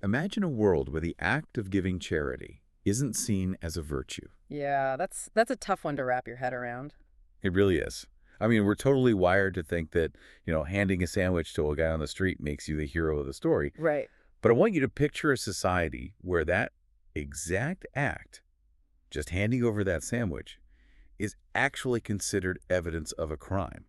Imagine a world where the act of giving charity isn't seen as a virtue. Yeah, that's a tough one to wrap your head around. It really is. I mean, we're totally wired to think that, handing a sandwich to a guy on the street makes you the hero of the story. Right. But I want you to picture a society where that exact act, just handing over that sandwich, is actually considered evidence of a crime.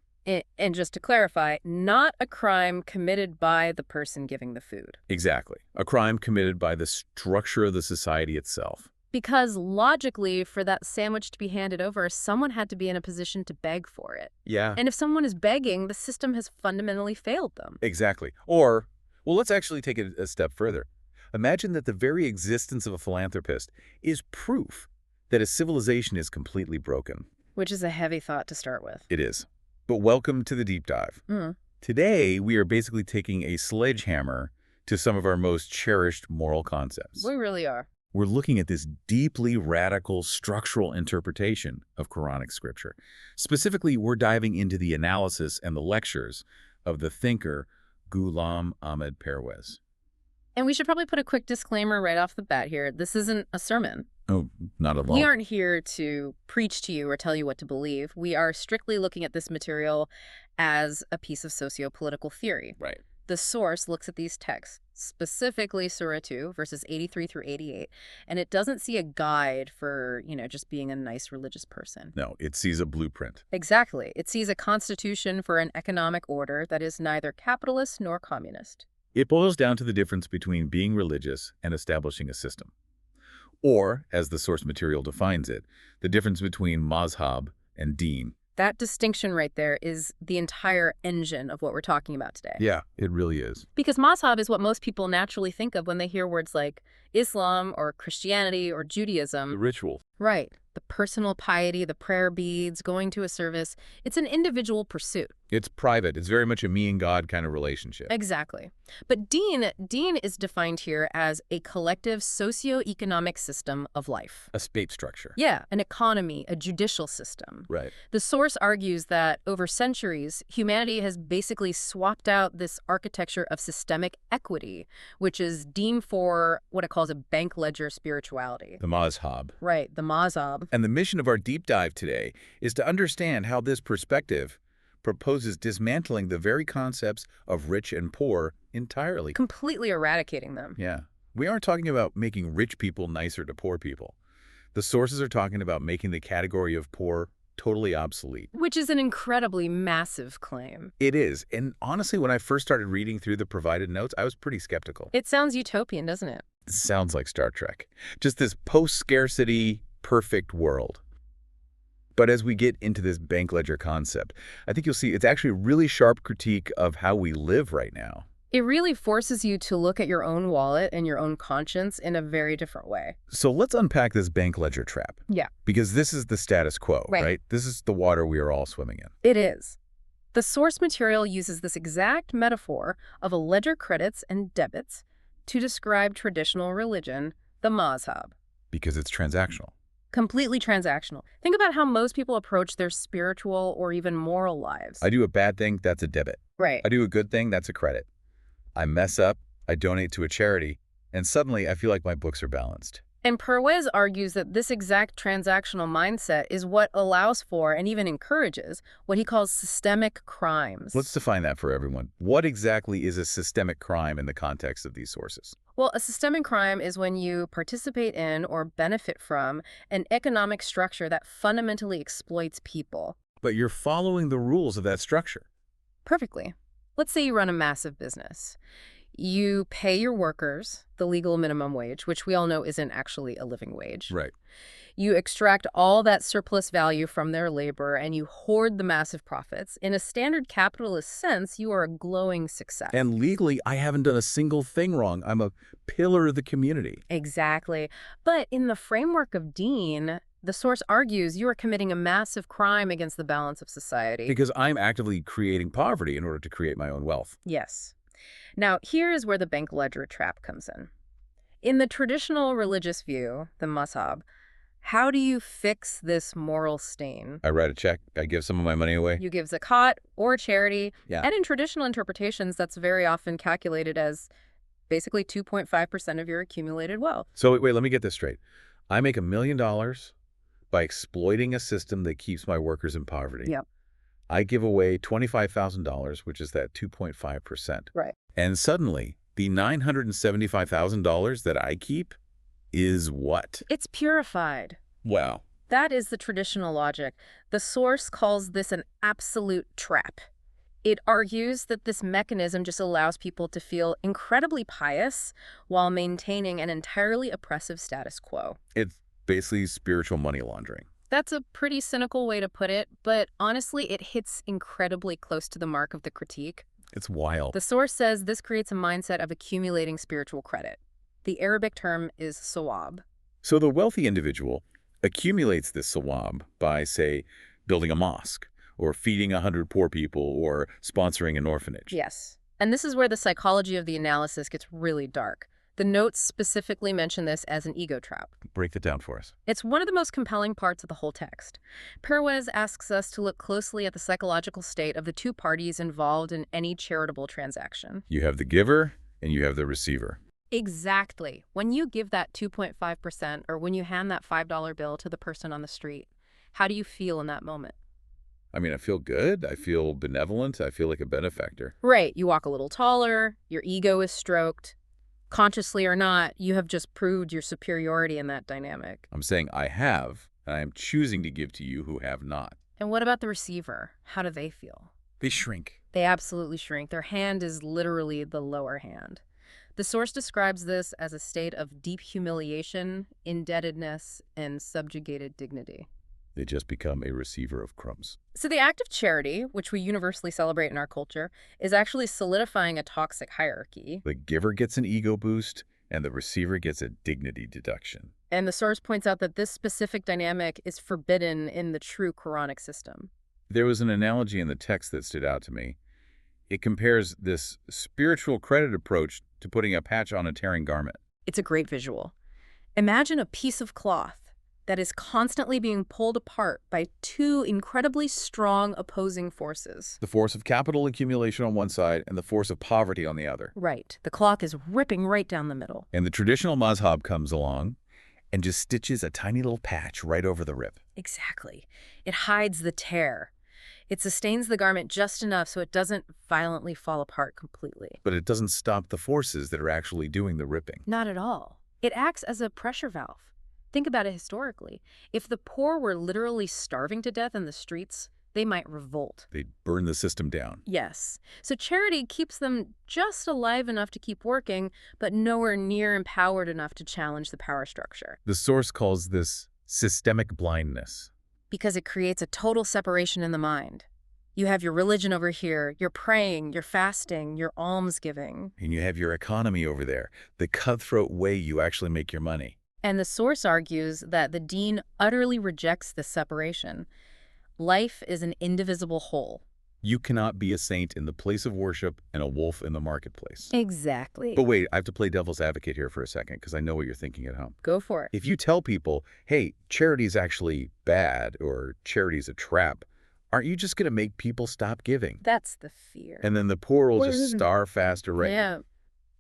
And just to clarify, not a crime committed by the person giving the food. Exactly. A crime committed by the structure of the society itself. Because logically, for that sandwich to be handed over, someone had to be in a position to beg for it. Yeah. And if someone is begging, the system has fundamentally failed them. Exactly. Or, well, let's actually take it a step further. Imagine that the very existence of a philanthropist is proof that a civilization is completely broken. Which is a heavy thought to start with. It is. But welcome to the deep dive. Today, we are basically taking a sledgehammer to some of our most cherished moral concepts. We really are. We're looking at this deeply radical structural interpretation of Quranic scripture. Specifically, we're diving into the analysis and the lectures of the thinker Ghulam Ahmad Pervez. And we should probably put a quick disclaimer right off the bat here. This isn't a sermon. Oh, not at all. We aren't here to preach to you or tell you what to believe. We are strictly looking at this material as a piece of socio-political theory. Right. The source looks at these texts, specifically Surah 2, verses 83 through 88, and it doesn't see a guide for, just being a nice religious person. No, it sees a blueprint. Exactly. It sees a constitution for an economic order that is neither capitalist nor communist. It boils down to the difference between being religious and establishing a system. Or, as the source material defines it, the difference between mazhab and deen. That distinction right there is the entire engine of what we're talking about today. Yeah, it really is. Because mazhab is what most people naturally think of when they hear words like Islam or Christianity or Judaism. The ritual. Right. The personal piety, the prayer beads, going to a service. It's an individual pursuit. It's private. It's very much a me and God kind of relationship. Exactly. But deen is defined here as a collective socio-economic system of life. A state structure. Yeah, an economy, a judicial system. Right. The source argues that over centuries, humanity has basically swapped out this architecture of systemic equity, which is deemed for what it calls a bank ledger spirituality. The mazhab. Right, the mazhab. And the mission of our deep dive today is to understand how this perspective proposes dismantling the very concepts of rich and poor entirely. Completely eradicating them. Yeah. We aren't talking about making rich people nicer to poor people. The sources are talking about making the category of poor totally obsolete. Which is an incredibly massive claim. It is. And honestly, when I first started reading through the provided notes, I was pretty skeptical. It sounds utopian, doesn't it? It sounds like Star Trek. Just this post-scarcity, perfect world. But as we get into this bank ledger concept, I think you'll see it's actually a really sharp critique of how we live right now. It really forces you to look at your own wallet and your own conscience in a very different way. So let's unpack this bank ledger trap. Yeah. Because this is the status quo, right? This is the water we are all swimming in. It is. The source material uses this exact metaphor of a ledger credits and debits to describe traditional religion, the mazhab. Because it's transactional. Completely transactional. Think about how most people approach their spiritual or even moral lives. I do a bad thing, that's a debit. Right. I do a good thing, that's a credit. I mess up, I donate to a charity, and suddenly I feel like my books are balanced. And Pervez argues that this exact transactional mindset is what allows for and even encourages what he calls systemic crimes. Let's define that for everyone. What exactly is a systemic crime in the context of these sources? Well, a systemic crime is when you participate in or benefit from an economic structure that fundamentally exploits people. But you're following the rules of that structure. Perfectly. Let's say you run a massive business. You pay your workers the legal minimum wage, which we all know isn't actually a living wage. Right. You extract all that surplus value from their labor and you hoard the massive profits. In a standard capitalist sense, you are a glowing success. And legally, I haven't done a single thing wrong. I'm a pillar of the community. Exactly. But in the framework of deen, the source argues you are committing a massive crime against the balance of society. Because I'm actively creating poverty in order to create my own wealth. Yes. Now, here is where the bank ledger trap comes in. In the traditional religious view, the mazhab, how do you fix this moral stain? I write a check, I give some of my money away. You give zakat or charity. Yeah. And in traditional interpretations, that's very often calculated as basically 2.5% of your accumulated wealth. So wait, let me get this straight. I make $1 million by exploiting a system that keeps my workers in poverty. Yep. I give away $25,000, which is that 2.5%. Right. And suddenly, the $975,000 that I keep is what? It's purified. Wow. That is the traditional logic. The source calls this an absolute trap. It argues that this mechanism just allows people to feel incredibly pious while maintaining an entirely oppressive status quo. It's basically spiritual money laundering. That's a pretty cynical way to put it, but honestly, it hits incredibly close to the mark of the critique. It's wild. The source says this creates a mindset of accumulating spiritual credit. The Arabic term is sawab. So the wealthy individual accumulates this sawab by, say, building a mosque, or feeding 100 poor people, or sponsoring an orphanage. Yes. And this is where the psychology of the analysis gets really dark. The notes specifically mention this as an ego trap. Break that down for us. It's one of the most compelling parts of the whole text. Perwez asks us to look closely at the psychological state of the two parties involved in any charitable transaction. You have the giver and you have the receiver. Exactly. When you give that 2.5% or when you hand that $5 bill to the person on the street, how do you feel in that moment? I mean, I feel good. I feel benevolent. I feel like a benefactor. Right. You walk a little taller. Your ego is stroked. Consciously or not, you have just proved your superiority in that dynamic. I'm saying I have, and I am choosing to give to you who have not. And what about the receiver? How do they feel? They shrink. They absolutely shrink. Their hand is literally the lower hand. The source describes this as a state of deep humiliation, indebtedness, and subjugated dignity. They just become a receiver of crumbs. So the act of charity, which we universally celebrate in our culture, is actually solidifying a toxic hierarchy. The giver gets an ego boost, and the receiver gets a dignity deduction. And the source points out that this specific dynamic is forbidden in the true Quranic system. There was an analogy in the text that stood out to me. It compares this spiritual credit approach to putting a patch on a tearing garment. It's a great visual. Imagine a piece of cloth that is constantly being pulled apart by two incredibly strong opposing forces. The force of capital accumulation on one side and the force of poverty on the other. Right. The cloth is ripping right down the middle. And the traditional mazhab comes along and just stitches a tiny little patch right over the rip. Exactly. It hides the tear. It sustains the garment just enough so it doesn't violently fall apart completely. But it doesn't stop the forces that are actually doing the ripping. Not at all. It acts as a pressure valve. Think about it historically. If the poor were literally starving to death in the streets, they might revolt. They'd burn the system down. Yes. So charity keeps them just alive enough to keep working, but nowhere near empowered enough to challenge the power structure. The source calls this systemic blindness. Because it creates a total separation in the mind. You have your religion over here, you're praying, you're fasting, you're almsgiving. And you have your economy over there, the cutthroat way you actually make your money. And the source argues that the deen utterly rejects this separation. Life is an indivisible whole. You cannot be a saint in the place of worship and a wolf in the marketplace. Exactly. But wait, I have to play devil's advocate here for a second because I know what you're thinking at home. Go for it. If you tell people, hey, charity's actually bad or charity's a trap, aren't you just going to make people stop giving? That's the fear. And then the poor will just starve faster, right? Yeah.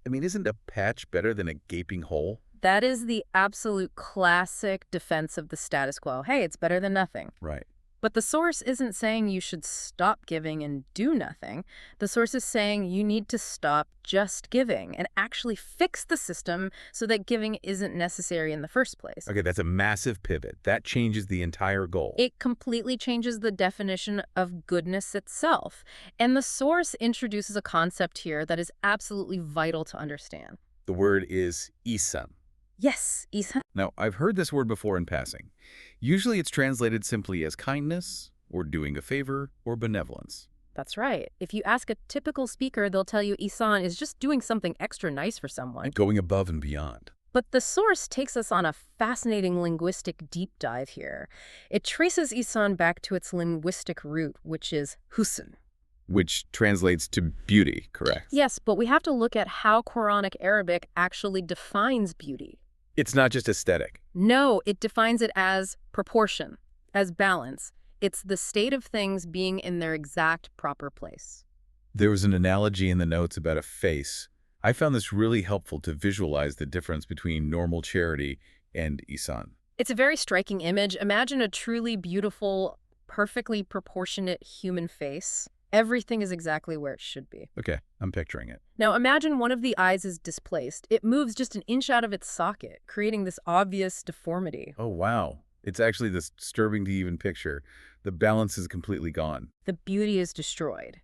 I mean, isn't a patch better than a gaping hole? That is the absolute classic defense of the status quo. Hey, it's better than nothing. Right. But the source isn't saying you should stop giving and do nothing. The source is saying you need to stop just giving and actually fix the system so that giving isn't necessary in the first place. Okay, that's a massive pivot. That changes the entire goal. It completely changes the definition of goodness itself. And the source introduces a concept here that is absolutely vital to understand. The word is ihsan. Yes, ihsan. Now, I've heard this word before in passing. Usually it's translated simply as kindness, or doing a favor, or benevolence. That's right. If you ask a typical speaker, they'll tell you ihsan is just doing something extra nice for someone. Going above and beyond. But the source takes us on a fascinating linguistic deep dive here. It traces ihsan back to its linguistic root, which is husn. Which translates to beauty, correct? Yes, but we have to look at how Quranic Arabic actually defines beauty. It's not just aesthetic. No, it defines it as proportion, as balance. It's the state of things being in their exact proper place. There was an analogy in the notes about a face. I found this really helpful to visualize the difference between normal charity and ihsan. It's a very striking image. Imagine a truly beautiful, perfectly proportionate human face. Everything is exactly where it should be. Okay, I'm picturing it. Now imagine one of the eyes is displaced. It moves just an inch out of its socket, creating this obvious deformity. Oh, wow. It's actually this disturbing to even picture. The balance is completely gone. The beauty is destroyed.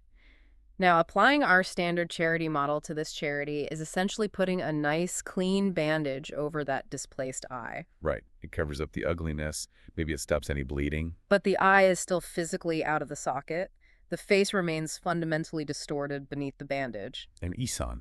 Now, applying our standard charity model to this charity is essentially putting a nice, clean bandage over that displaced eye. Right. It covers up the ugliness. Maybe it stops any bleeding. But the eye is still physically out of the socket. The face remains fundamentally distorted beneath the bandage. And ihsan.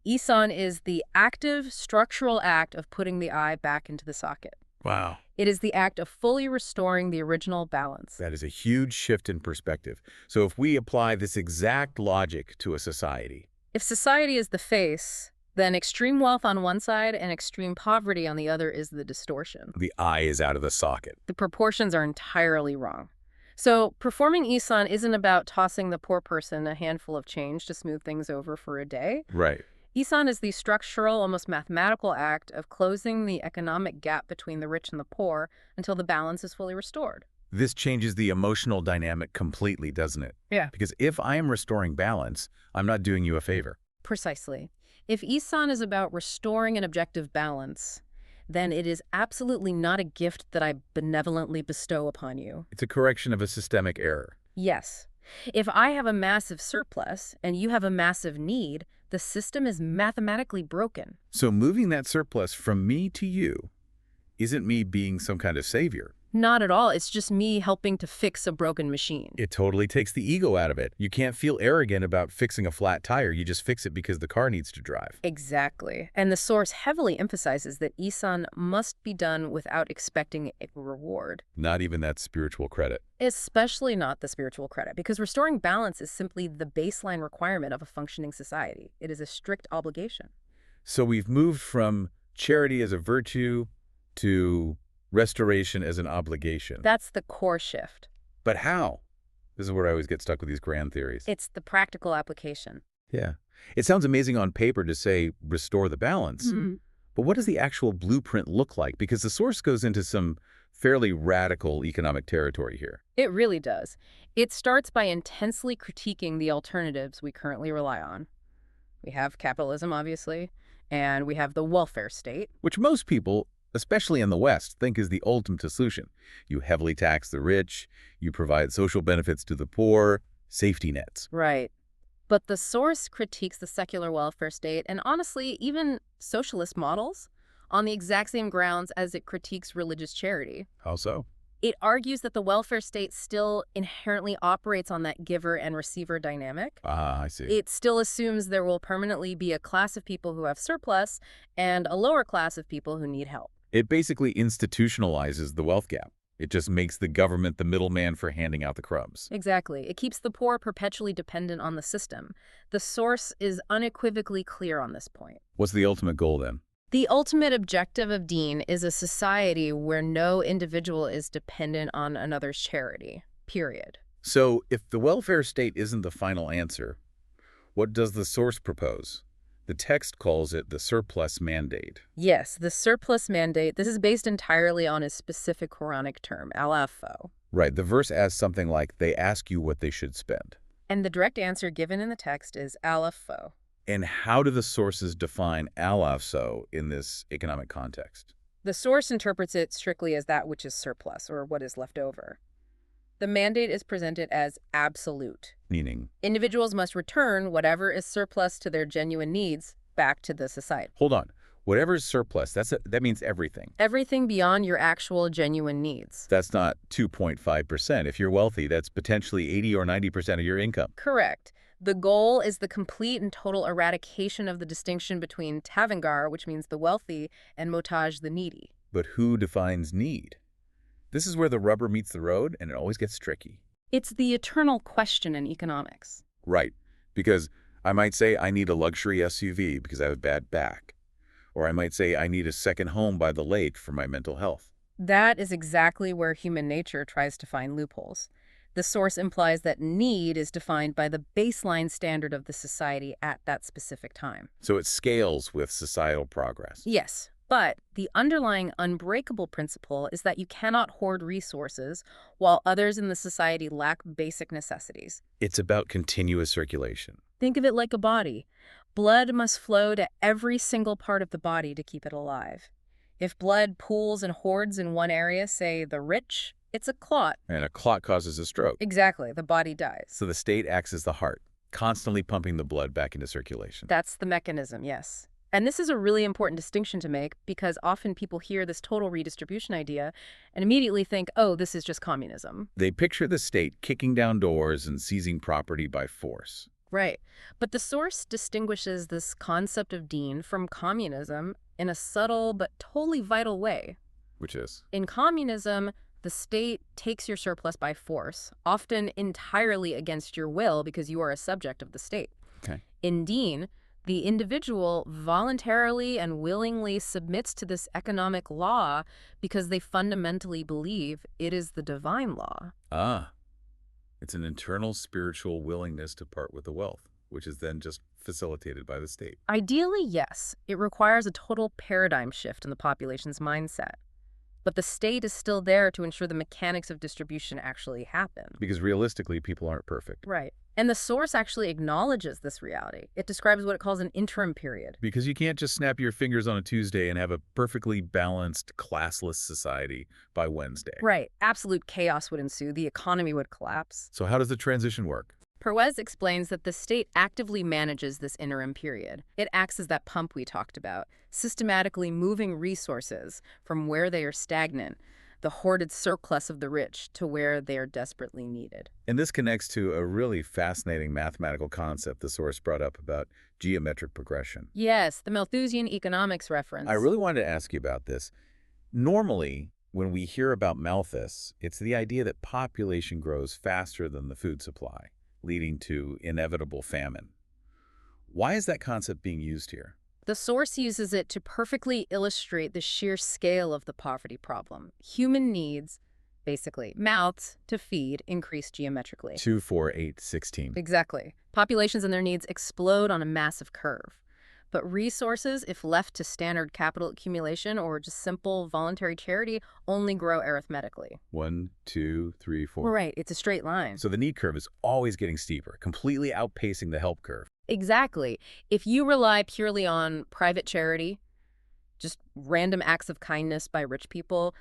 Ihsan is the active, structural act of putting the eye back into the socket. Wow. It is the act of fully restoring the original balance. That is a huge shift in perspective. So if we apply this exact logic to a society, If society is the face, then extreme wealth on one side and extreme poverty on the other is the distortion. the eye is out of the socket. The proportions are entirely wrong. So performing ihsan isn't about tossing the poor person a handful of change to smooth things over for a day. Right. ihsan is the structural, almost mathematical act of closing the economic gap between the rich and the poor until the balance is fully restored. This changes the emotional dynamic completely, doesn't it? Yeah. Because if I am restoring balance, I'm not doing you a favor. Precisely. If ihsan is about restoring an objective balance, then it is absolutely not a gift that I benevolently bestow upon you. It's a correction of a systemic error. Yes. If I have a massive surplus and you have a massive need, the system is mathematically broken. So moving that surplus from me to you isn't me being some kind of savior. Not at all. It's just me helping to fix a broken machine. It totally takes the ego out of it. You can't feel arrogant about fixing a flat tire. You just fix it because the car needs to drive. Exactly. And the source heavily emphasizes that ihsan must be done without expecting a reward. Not even that spiritual credit. Especially not the spiritual credit, because restoring balance is simply the baseline requirement of a functioning society. It is a strict obligation. So we've moved from charity as a virtue to restoration as an obligation. That's the core shift. But how? This is where I always get stuck with these grand theories. It's the practical application. Yeah. It sounds amazing on paper to say restore the balance. But what does the actual blueprint look like? Because the source goes into some fairly radical economic territory here. It really does. It starts by intensely critiquing the alternatives we currently rely on. We have capitalism, obviously, and we have the welfare state. Which most people, especially in the West, think is the ultimate solution. You heavily tax the rich, you provide social benefits to the poor, safety nets. Right. But the source critiques the secular welfare state and honestly, even socialist models on the exact same grounds as it critiques religious charity. How so? It argues that the welfare state still inherently operates on that giver and receiver dynamic. Ah, I see. It still assumes there will permanently be a class of people who have surplus and a lower class of people who need help. It basically institutionalizes the wealth gap. It just makes the government the middleman for handing out the crumbs. Exactly. It keeps the poor perpetually dependent on the system. The source is unequivocally clear on this point. What's the ultimate goal then? The ultimate objective of Deen is a society where no individual is dependent on another's charity, period. So if the welfare state isn't the final answer, what does the source propose? The text calls it the surplus mandate. Yes, the surplus mandate, this is based entirely on a specific Quranic term, al-afo. Right, the verse asks something like, they ask you what they should spend. And the direct answer given in the text is al-afo. And how do the sources define al-afso in this economic context? The source interprets it strictly as that which is surplus, or what is left over. The mandate is presented as absolute. Meaning? Individuals must return whatever is surplus to their genuine needs back to the society. Hold on. Whatever is surplus, that means everything. Everything beyond your actual genuine needs. That's not 2.5%. If you're wealthy, that's potentially 80 or 90% of your income. Correct. The goal is the complete and total eradication of the distinction between tavangar, which means the wealthy, and motaj, the needy. But who defines need? This is where the rubber meets the road, and it always gets tricky. It's the eternal question in economics. Right, because I might say I need a luxury SUV because I have a bad back. Or I might say I need a second home by the lake for my mental health. That is exactly where human nature tries to find loopholes. The source implies that need is defined by the baseline standard of the society at that specific time. So it scales with societal progress. Yes, but the underlying unbreakable principle is that you cannot hoard resources while others in the society lack basic necessities. It's about continuous circulation. Think of it like a body. Blood must flow to every single part of the body to keep it alive. If blood pools and hoards in one area, say the rich, it's a clot. And a clot causes a stroke. Exactly, the body dies. So the state acts as the heart, constantly pumping the blood back into circulation. That's the mechanism, yes. And this is a really important distinction to make because often people hear this total redistribution idea and immediately think, oh, this is just communism. They picture the state kicking down doors and seizing property by force. Right. But the source distinguishes this concept of Dean from communism in a subtle but totally vital way. Which is? In communism, the state takes your surplus by force, often entirely against your will because you are a subject of the state. Okay. In Dean, the individual voluntarily and willingly submits to this economic law because they fundamentally believe it is the divine law. Ah. It's an internal spiritual willingness to part with the wealth, which is then just facilitated by the state. Ideally, yes. It requires a total paradigm shift in the population's mindset. But the state is still there to ensure the mechanics of distribution actually happen. Because realistically, people aren't perfect. Right. And the source actually acknowledges this reality. It describes what it calls an interim period. Because you can't just snap your fingers on a Tuesday and have a perfectly balanced, classless society by Wednesday. Right. Absolute chaos would ensue. The economy would collapse. So how does the transition work? Perez explains that the state actively manages this interim period. It acts as that pump we talked about, systematically moving resources from where they are stagnant, the hoarded surplus of the rich, to where they are desperately needed. And this connects to a really fascinating mathematical concept the source brought up about geometric progression. Yes, the Malthusian economics reference. I really wanted to ask you about this. Normally, when we hear about Malthus, it's the idea that population grows faster than the food supply, leading to inevitable famine. Why is that concept being used here? The source uses it to perfectly illustrate the sheer scale of the poverty problem. Human needs, basically mouths to feed, increase geometrically. 2, 4, 8, 16. Exactly. Populations and their needs explode on a massive curve. But resources, if left to standard capital accumulation or just simple voluntary charity, only grow arithmetically. 1, 2, 3, 4. Right, it's a straight line. So the need curve is always getting steeper, completely outpacing the help curve. Exactly. If you rely purely on private charity, just random acts of kindness by rich people,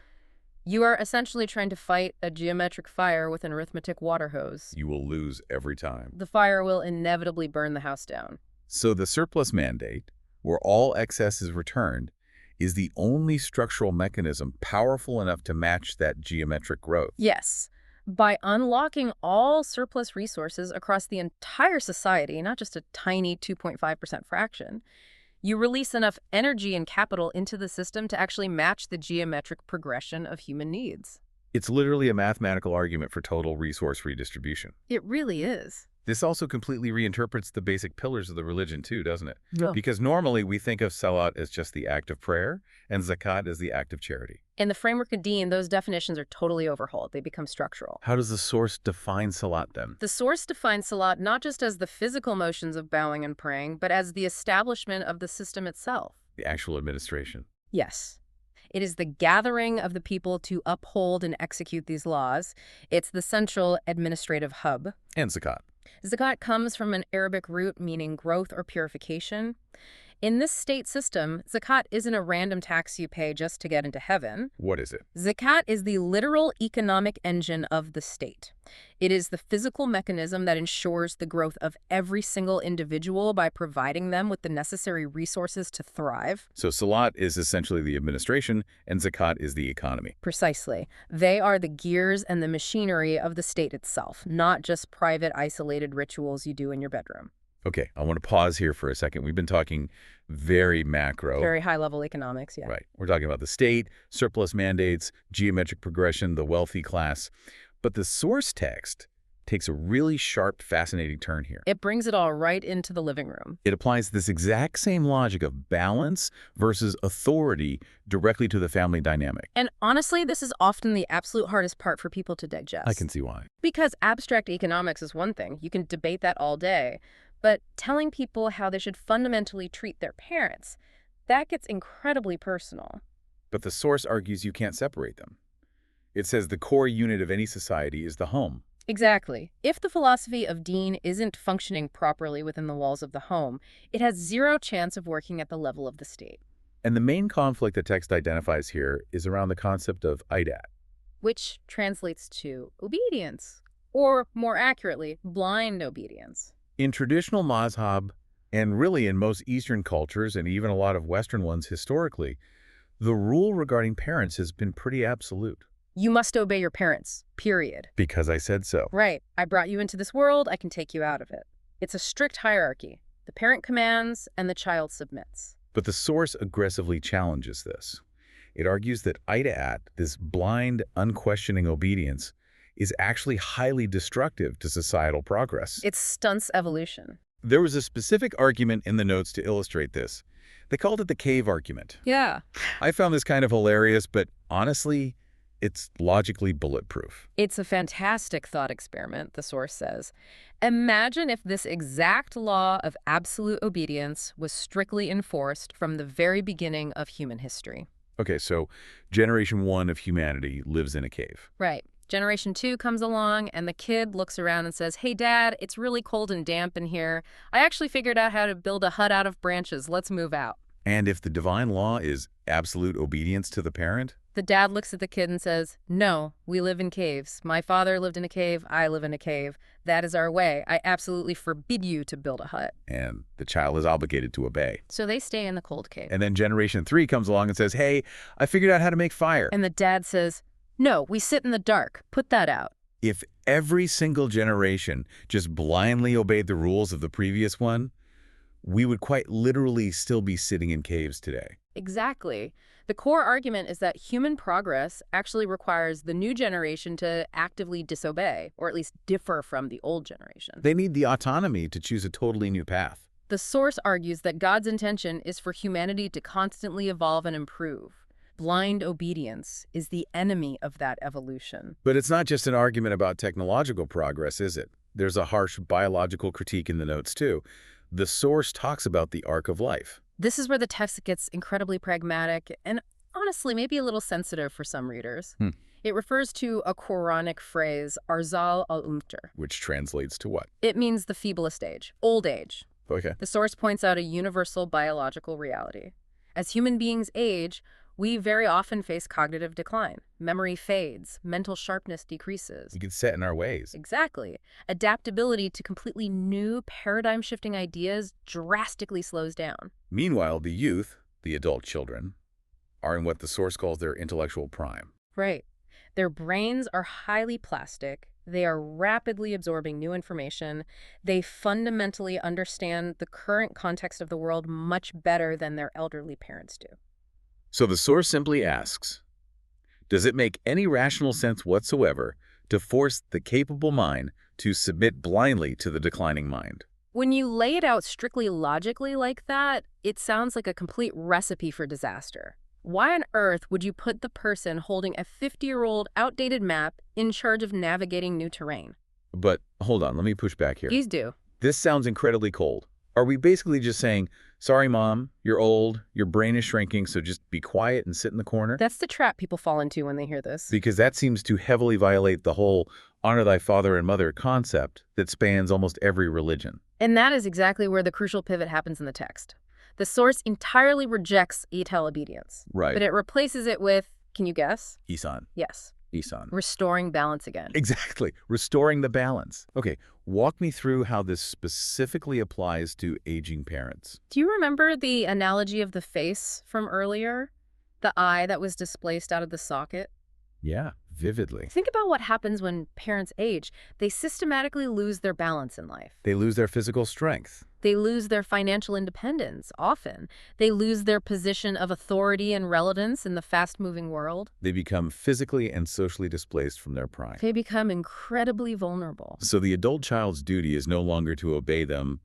you are essentially trying to fight a geometric fire with an arithmetic water hose. You will lose every time. The fire will inevitably burn the house down. So the surplus mandate, where all excess is returned, is the only structural mechanism powerful enough to match that geometric growth. Yes. By unlocking all surplus resources across the entire society, not just a tiny 2.5% fraction, you release enough energy and capital into the system to actually match the geometric progression of human needs. It's literally a mathematical argument for total resource redistribution. It really is. This also completely reinterprets the basic pillars of the religion too, doesn't it? Yeah. Because normally we think of salat as just the act of prayer and zakat as the act of charity. In the framework of Dean, those definitions are totally overhauled. They become structural. How does the source define salat then? The source defines salat not just as the physical motions of bowing and praying, but as the establishment of the system itself. The actual administration. Yes. It is the gathering of the people to uphold and execute these laws. It's the central administrative hub. And zakat. Zakat comes from an Arabic root meaning growth or purification. In this state system, zakat isn't a random tax you pay just to get into heaven. What is it? Zakat is the literal economic engine of the state. It is the physical mechanism that ensures the growth of every single individual by providing them with the necessary resources to thrive. So salat is essentially the administration and zakat is the economy. Precisely. They are the gears and the machinery of the state itself, not just private, isolated rituals you do in your bedroom. Okay, I want to pause here for a second. We've been talking very macro. Very high-level economics, yeah. Right. We're talking about the state, surplus mandates, geometric progression, the wealthy class. But the source text takes a really sharp, fascinating turn here. It brings it all right into the living room. It applies this exact same logic of balance versus authority directly to the family dynamic. And honestly, this is often the absolute hardest part for people to digest. I can see why. Because abstract economics is one thing. You can debate that all day. But telling people how they should fundamentally treat their parents, that gets incredibly personal. But the source argues you can't separate them. It says the core unit of any society is the home. Exactly. If the philosophy of Dean isn't functioning properly within the walls of the home, it has zero chance of working at the level of the state. And the main conflict the text identifies here is around the concept of idat. Which translates to obedience, or more accurately, blind obedience. In traditional mazhab, and really in most Eastern cultures and even a lot of Western ones historically, the rule regarding parents has been pretty absolute. You must obey your parents, period. Because I said so. Right. I brought you into this world, I can take you out of it. It's a strict hierarchy. The parent commands and the child submits. But the source aggressively challenges this. It argues that idat, this blind, unquestioning obedience, is actually highly destructive to societal progress. It stunts evolution. There was a specific argument in the notes to illustrate this. They called it the cave argument. Yeah. I found this kind of hilarious, but honestly, it's logically bulletproof. It's a fantastic thought experiment, the source says. Imagine if this exact law of absolute obedience was strictly enforced from the very beginning of human history. Okay, so generation 1 of humanity lives in a cave. Right. Generation 2 comes along, and the kid looks around and says, "Hey, Dad, it's really cold and damp in here. I actually figured out how to build a hut out of branches. Let's move out." And if the divine law is absolute obedience to the parent? The dad looks at the kid and says, "No, we live in caves. My father lived in a cave. I live in a cave. That is our way. I absolutely forbid you to build a hut." And the child is obligated to obey. So they stay in the cold cave. And then generation 3 comes along and says, "Hey, I figured out how to make fire." And the dad says, "No, we sit in the dark. Put that out." If every single generation just blindly obeyed the rules of the previous one, we would quite literally still be sitting in caves today. Exactly. The core argument is that human progress actually requires the new generation to actively disobey, or at least differ from the old generation. They need the autonomy to choose a totally new path. The source argues that God's intention is for humanity to constantly evolve and improve. Blind obedience is the enemy of that evolution. But it's not just an argument about technological progress, is it? There's a harsh biological critique in the notes, too. The source talks about the arc of life. This is where the text gets incredibly pragmatic and honestly maybe a little sensitive for some readers. It refers to a Quranic phrase, arzal al-umr. Which translates to what? It means the feeblest age, old age. Okay. The source points out a universal biological reality. As human beings age, we very often face cognitive decline. Memory fades, mental sharpness decreases. We get set in our ways. Exactly. Adaptability to completely new paradigm-shifting ideas drastically slows down. Meanwhile, the youth, the adult children, are in what the source calls their intellectual prime. Right. Their brains are highly plastic. They are rapidly absorbing new information. They fundamentally understand the current context of the world much better than their elderly parents do. So the source simply asks, does it make any rational sense whatsoever to force the capable mind to submit blindly to the declining mind? When you lay it out strictly logically like that, it sounds like a complete recipe for disaster. Why on earth would you put the person holding a 50-year-old outdated map in charge of navigating new terrain? But hold on, let me push back here. Please do. This sounds incredibly cold. Are we basically just saying, sorry, Mom, you're old, your brain is shrinking, so just be quiet and sit in the corner? That's the trap people fall into when they hear this. Because that seems to heavily violate the whole honor thy father and mother concept that spans almost every religion. And that is exactly where the crucial pivot happens in the text. The source entirely rejects etel obedience. Right. But it replaces it with, can you guess? Isan. Yes. Isan. Restoring balance again. Exactly. Restoring the balance. Okay, walk me through how this specifically applies to aging parents. Do you remember the analogy of the face from earlier? The eye that was displaced out of the socket? Yeah, vividly. Think about what happens when parents age. They systematically lose their balance in life. They lose their physical strength. They lose their financial independence, often. They lose their position of authority and relevance in the fast-moving world. They become physically and socially displaced from their prime. They become incredibly vulnerable. So the adult child's duty is no longer to obey them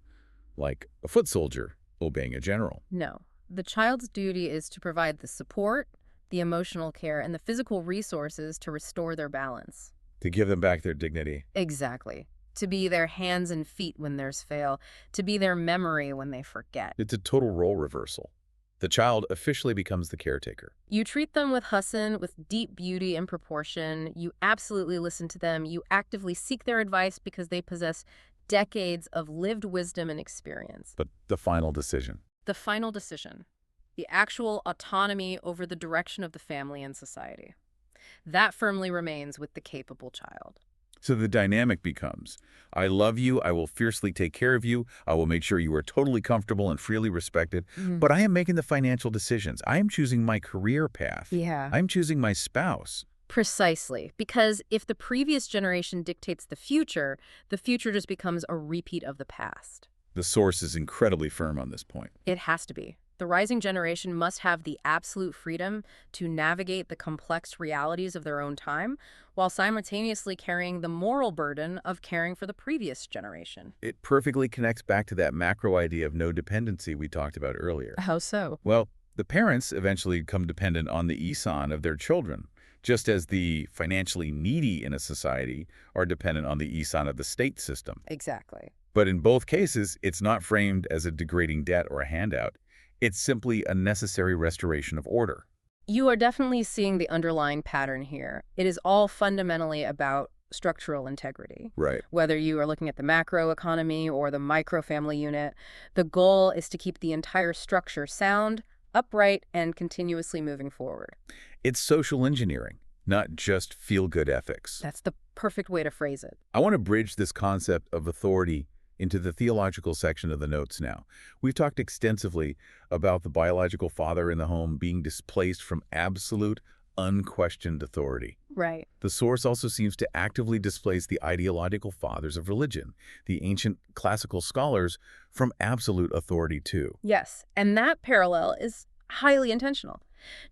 like a foot soldier obeying a general. No. The child's duty is to provide the support, the emotional care, and the physical resources to restore their balance. To give them back their dignity. Exactly. To be their hands and feet when theirs fail. To be their memory when they forget. It's a total role reversal. The child officially becomes the caretaker. You treat them with husn, with deep beauty and proportion. You absolutely listen to them. You actively seek their advice because they possess decades of lived wisdom and experience. But the final decision. The final decision. The actual autonomy over the direction of the family and society. That firmly remains with the capable child. So the dynamic becomes, I love you, I will fiercely take care of you, I will make sure you are totally comfortable and freely respected, but I am making the financial decisions. I am choosing my career path. Yeah. I'm choosing my spouse. Precisely. Because if the previous generation dictates the future just becomes a repeat of the past. The source is incredibly firm on this point. It has to be. The rising generation must have the absolute freedom to navigate the complex realities of their own time while simultaneously carrying the moral burden of caring for the previous generation. It perfectly connects back to that macro idea of no dependency we talked about earlier. How so? Well, the parents eventually become dependent on the ihsan of their children, just as the financially needy in a society are dependent on the ihsan of the state system. Exactly. But in both cases, it's not framed as a degrading debt or a handout. It's simply a necessary restoration of order. You are definitely seeing the underlying pattern here. It is all fundamentally about structural integrity. Right. Whether you are looking at the macro economy or the micro family unit, the goal is to keep the entire structure sound, upright, and continuously moving forward. It's social engineering, not just feel-good ethics. That's the perfect way to phrase it. I want to bridge this concept of authority into the theological section of the notes now. We've talked extensively about the biological father in the home being displaced from absolute, unquestioned authority. Right. The source also seems to actively displace the ideological fathers of religion, the ancient classical scholars, from absolute authority too. Yes, and that parallel is highly intentional.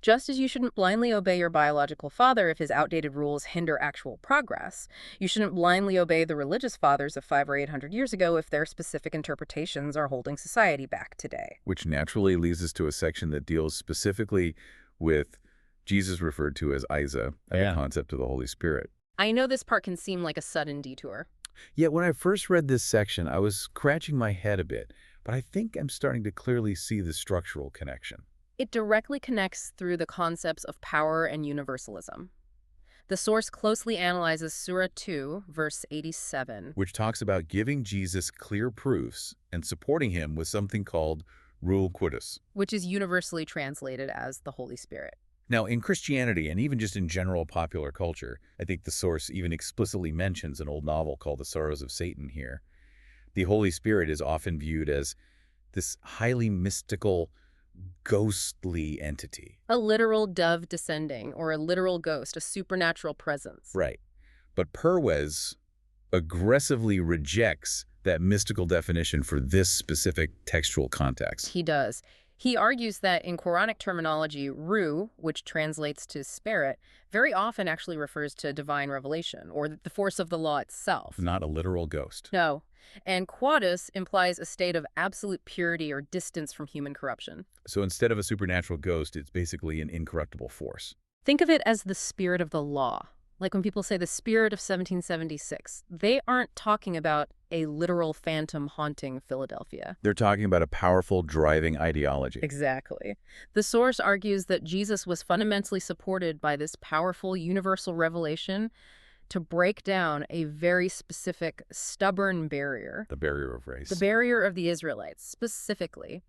Just as you shouldn't blindly obey your biological father if his outdated rules hinder actual progress, you shouldn't blindly obey the religious fathers of 500 or 800 years ago if their specific interpretations are holding society back today. Which naturally leads us to a section that deals specifically with Jesus referred to as Isa and the concept of the Holy Spirit. I know this part can seem like a sudden detour. Yet when I first read this section, I was scratching my head a bit, but I think I'm starting to clearly see the structural connection. It directly connects through the concepts of power and universalism. The source closely analyzes Surah 2, verse 87, Which talks about giving Jesus clear proofs and supporting him with something called Ruach Qudus. which is universally translated as the Holy Spirit. Now, in Christianity, and even just in general popular culture, I think the source even explicitly mentions an old novel called The Sorrows of Satan here. The Holy Spirit is often viewed as this highly mystical, ghostly entity. A literal dove descending, or a literal ghost, a supernatural presence. Right. But Perwez aggressively rejects that mystical definition for this specific textual context. He does. He argues that in Quranic terminology, ruh, which translates to spirit, very often actually refers to divine revelation, or the force of the law itself. Not a literal ghost. No. And quadus implies a state of absolute purity or distance from human corruption. So instead of a supernatural ghost, it's basically an incorruptible force. Think of it as the spirit of the law. Like when people say the spirit of 1776, they aren't talking about a literal phantom haunting Philadelphia. They're talking about a powerful driving ideology. Exactly. The source argues that Jesus was fundamentally supported by this powerful universal revelation to break down a very specific, stubborn barrier. The barrier of race. The barrier of the Israelites, specifically.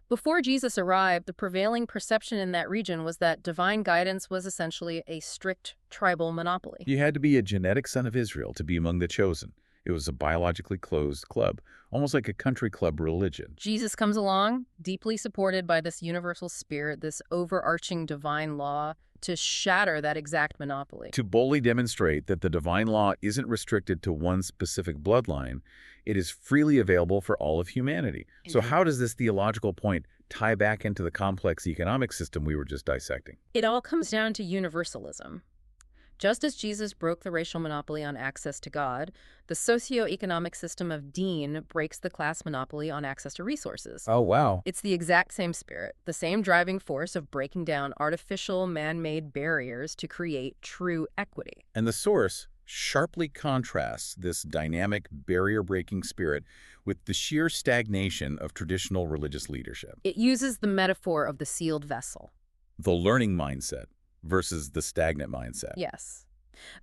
Before Jesus arrived, the prevailing perception in that region was that divine guidance was essentially a strict tribal monopoly. You had to be a genetic son of Israel to be among the chosen. It was a biologically closed club, almost like a country club religion. Jesus comes along, deeply supported by this universal spirit, this overarching divine law, to shatter that exact monopoly. To boldly demonstrate that the divine law isn't restricted to one specific bloodline, It is freely available for all of humanity. So Indeed. how does this theological point tie back into the complex economic system we were just dissecting? It all comes down to universalism. Just as Jesus broke the racial monopoly on access to God, the socio-economic system of Dean breaks the class monopoly on access to resources. Oh, wow. It's the exact same spirit, the same driving force of breaking down artificial man-made barriers to create true equity. And the source sharply contrasts this dynamic, barrier-breaking spirit with the sheer stagnation of traditional religious leadership. It uses the metaphor of the sealed vessel. The learning mindset versus the stagnant mindset. Yes.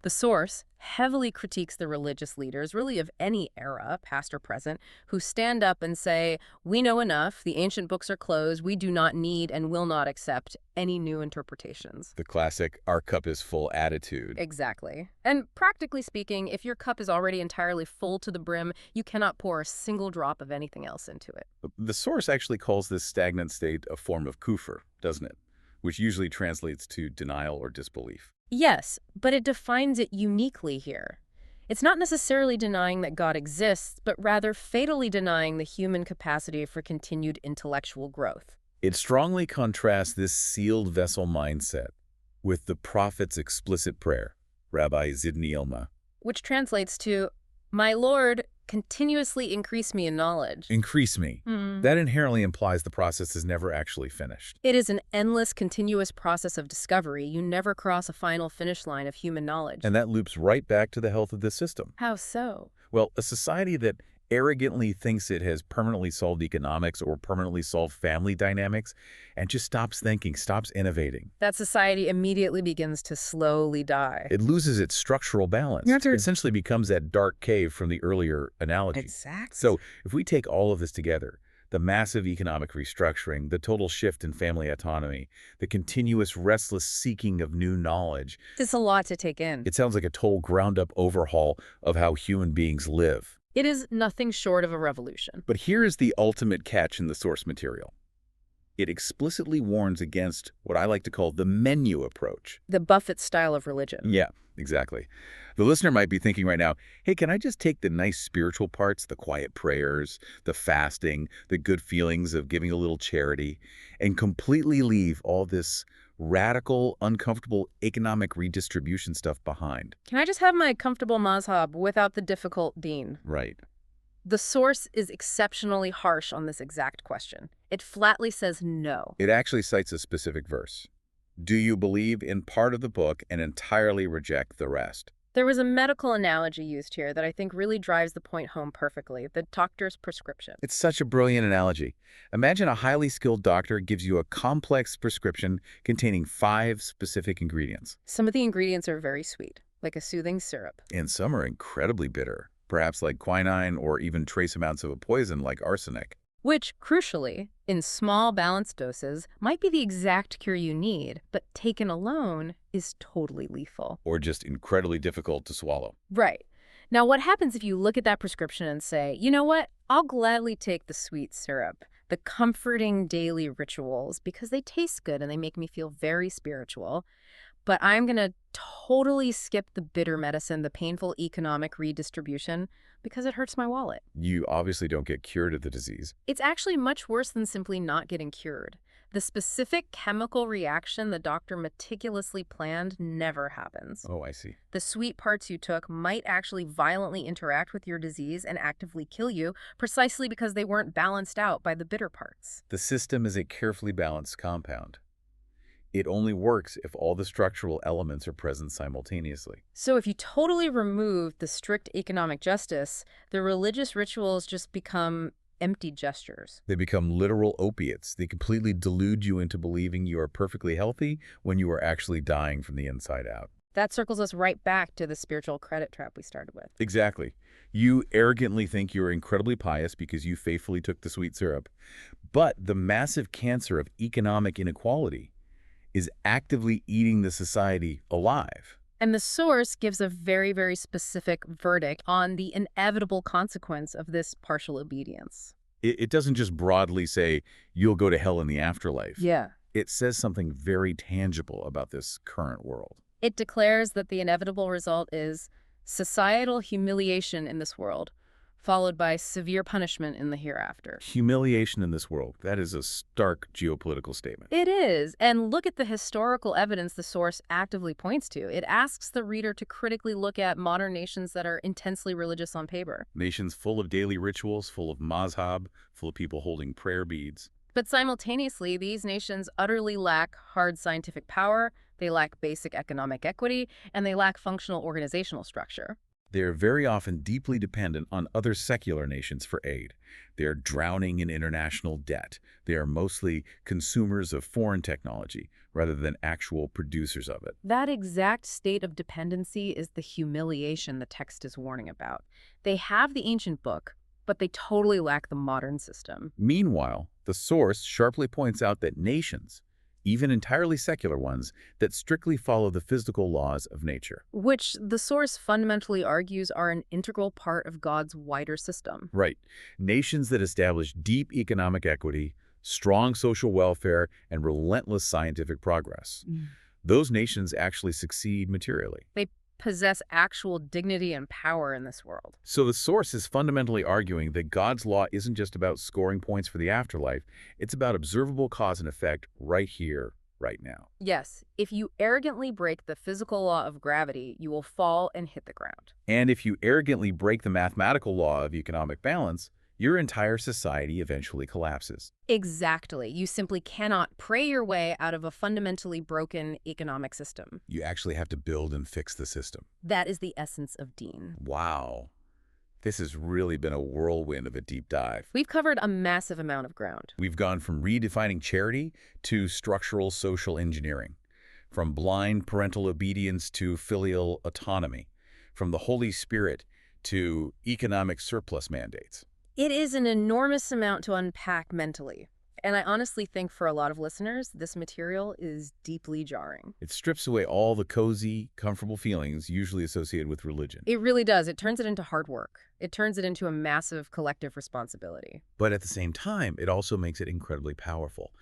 The source heavily critiques the religious leaders, really of any era, past or present, who stand up and say, we know enough, the ancient books are closed, we do not need and will not accept any new interpretations. The classic "our cup is full" attitude. Exactly. And practically speaking, if your cup is already entirely full to the brim, you cannot pour a single drop of anything else into it. The source actually calls this stagnant state a form of kufr, doesn't it? Which usually translates to denial or disbelief. Yes, but it defines it uniquely here. It's not necessarily denying that God exists, but rather fatally denying the human capacity for continued intellectual growth. It strongly contrasts this sealed vessel mindset with the prophet's explicit prayer, Rabbi Zidni Ilma. Which translates to, my Lord, continuously increase me in knowledge. Increase me. That inherently implies the process is never actually finished. It is an endless, continuous process of discovery. You never cross a final finish line of human knowledge. And that loops right back to the health of the system. How so? Well, a society that arrogantly thinks it has permanently solved economics or permanently solved family dynamics and just stops thinking, stops innovating. That society immediately begins to slowly die. It loses its structural balance. It essentially becomes that dark cave from the earlier analogy. Exactly. So if we take all of this together, the massive economic restructuring, the total shift in family autonomy, the continuous restless seeking of new knowledge, It's a lot to take in. it sounds like a total ground-up overhaul of how human beings live. It is nothing short of a revolution. But here is the ultimate catch in the source material. It explicitly warns against what I like to call the menu approach. The Buffett style of religion. Yeah, exactly. The listener might be thinking right now, hey, can I just take the nice spiritual parts, the quiet prayers, the fasting, the good feelings of giving a little charity, and completely leave all this radical, uncomfortable economic redistribution stuff behind? Can I just have my comfortable mazhab without the difficult deen? Right. The source is exceptionally harsh on this exact question. It flatly says no. It actually cites a specific verse. Do you believe in part of the book and entirely reject the rest? There was a medical analogy used here that I think really drives the point home perfectly, the doctor's prescription. It's such a brilliant analogy. Imagine a highly skilled doctor gives you a complex prescription containing 5 specific ingredients. Some of the ingredients are very sweet, like a soothing syrup. And some are incredibly bitter, perhaps like quinine or even trace amounts of a poison like arsenic. Which, crucially, in small balanced doses, might be the exact cure you need, but taken alone is totally lethal. Or just incredibly difficult to swallow. Right. Now, what happens if you look at that prescription and say, you know what, I'll gladly take the sweet syrup, the comforting daily rituals, because they taste good and they make me feel very spiritual, but I'm going to totally skip the bitter medicine, the painful economic redistribution, because it hurts my wallet. You obviously don't get cured of the disease. It's actually much worse than simply not getting cured. The specific chemical reaction the doctor meticulously planned never happens. Oh, I see. The sweet parts you took might actually violently interact with your disease and actively kill you, precisely because they weren't balanced out by the bitter parts. The system is a carefully balanced compound. It only works if all the structural elements are present simultaneously. So if you totally remove the strict economic justice, the religious rituals just become empty gestures. They become literal opiates. They completely delude you into believing you are perfectly healthy when you are actually dying from the inside out. That circles us right back to the spiritual credit trap we started with. Exactly. You arrogantly think you're incredibly pious because you faithfully took the sweet syrup. But the massive cancer of economic inequality is actively eating the society alive. And the source gives a very, very specific verdict on the inevitable consequence of this partial obedience. It doesn't just broadly say, you'll go to hell in the afterlife. Yeah. It says something very tangible about this current world. It declares that the inevitable result is societal humiliation in this world, followed by severe punishment in the hereafter. Humiliation in this world. That is a stark geopolitical statement. It is, and look at the historical evidence the source actively points to. It asks the reader to critically look at modern nations that are intensely religious on paper. Nations full of daily rituals, full of mazhab, full of people holding prayer beads. But simultaneously, these nations utterly lack hard scientific power, they lack basic economic equity, and they lack functional organizational structure. They are very often deeply dependent on other secular nations for aid. They are drowning in international debt. They are mostly consumers of foreign technology rather than actual producers of it. That exact state of dependency is the humiliation the text is warning about. They have the ancient book, but they totally lack the modern system. Meanwhile, the source sharply points out that nations, even entirely secular ones, that strictly follow the physical laws of nature. Which the source fundamentally argues are an integral part of God's wider system. Right. Nations that establish deep economic equity, strong social welfare, and relentless scientific progress. Those nations actually succeed materially. They possess actual dignity and power in this world. So the source is fundamentally arguing that God's law isn't just about scoring points for the afterlife, it's about observable cause and effect right here, right now. Yes, if you arrogantly break the physical law of gravity, you will fall and hit the ground. And if you arrogantly break the mathematical law of economic balance, your entire society eventually collapses. Exactly. You simply cannot pray your way out of a fundamentally broken economic system. You actually have to build and fix the system. That is the essence of Deen. Wow. This has really been a whirlwind of a deep dive. We've covered a massive amount of ground. We've gone from redefining charity to structural social engineering, from blind parental obedience to filial autonomy, from the Holy Spirit to economic surplus mandates. It is an enormous amount to unpack mentally. And I honestly think for a lot of listeners, this material is deeply jarring. It strips away all the cozy, comfortable feelings usually associated with religion. It really does. It turns it into hard work. It turns it into a massive collective responsibility. But at the same time, it also makes it incredibly powerful.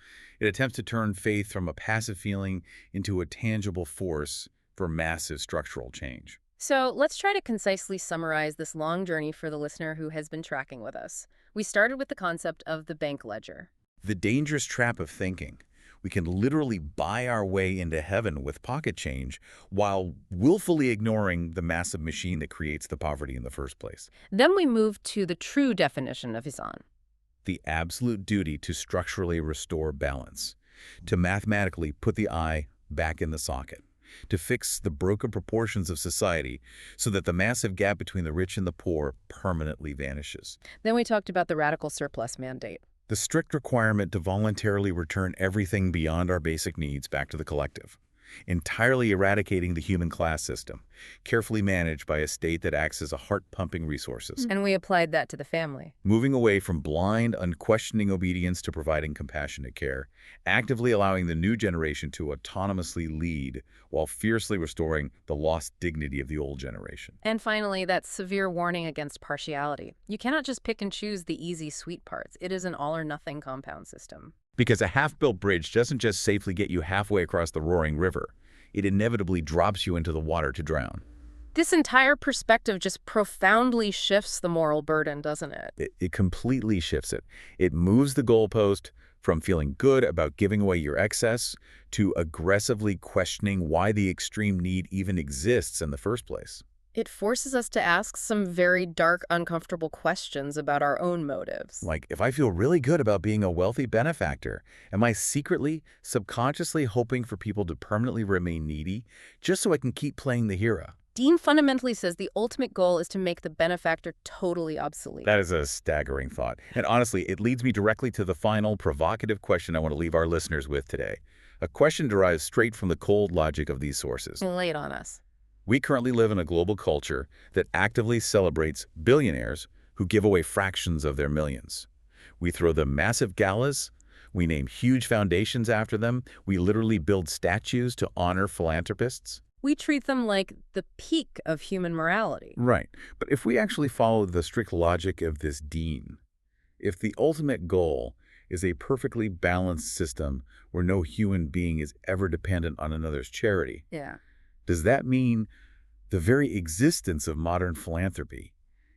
It attempts to turn faith from a passive feeling into a tangible force for massive structural change. So let's try to concisely summarize this long journey for the listener who has been tracking with us. We started with the concept of the bank ledger. The dangerous trap of thinking. We can literally buy our way into heaven with pocket change while willfully ignoring the massive machine that creates the poverty in the first place. Then we moved to the true definition of ihsan. The absolute duty to structurally restore balance, to mathematically put the eye back in the socket, to fix the broken proportions of society so that the massive gap between the rich and the poor permanently vanishes. Then we talked about the radical surplus mandate. The strict requirement to voluntarily return everything beyond our basic needs back to the collective, entirely eradicating the human class system, carefully managed by a state that acts as a heart-pumping resources. And we applied that to the family. Moving away from blind, unquestioning obedience to providing compassionate care, actively allowing the new generation to autonomously lead while fiercely restoring the lost dignity of the old generation. And finally, that severe warning against partiality. You cannot just pick and choose the easy, sweet parts. It is an all-or-nothing compound system. Because a half-built bridge doesn't just safely get you halfway across the roaring river. It inevitably drops you into the water to drown. This entire perspective just profoundly shifts the moral burden, doesn't it? It completely shifts it. It moves the goalpost from feeling good about giving away your excess to aggressively questioning why the extreme need even exists in the first place. It forces us to ask some very dark, uncomfortable questions about our own motives. Like, if I feel really good about being a wealthy benefactor, am I secretly, subconsciously hoping for people to permanently remain needy just so I can keep playing the hero? Deen fundamentally says the ultimate goal is to make the benefactor totally obsolete. That is a staggering thought. And honestly, it leads me directly to the final provocative question I want to leave our listeners with today. A question derives straight from the cold logic of these sources. Lay it on us. We currently live in a global culture that actively celebrates billionaires who give away fractions of their millions. We throw them massive galas. We name huge foundations after them. We literally build statues to honor philanthropists. We treat them like the peak of human morality. Right. But if we actually follow the strict logic of this Deen, if the ultimate goal is a perfectly balanced system where no human being is ever dependent on another's charity, Yeah. does that mean the very existence of modern philanthropy,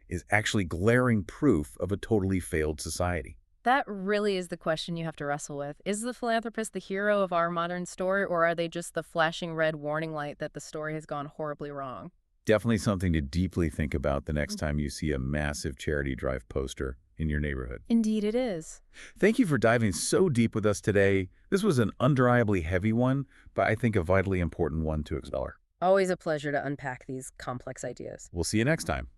is actually glaring proof of a totally failed society? That really is the question you have to wrestle with. Is the philanthropist the hero of our modern story, or are they just the flashing red warning light that the story has gone horribly wrong? Definitely something to deeply think about the next time you see a massive charity drive poster in your neighborhood. Indeed it is. Thank you for diving so deep with us today. This was an undeniably heavy one, but I think a vitally important one to explore. Always a pleasure to unpack these complex ideas. We'll see you next time.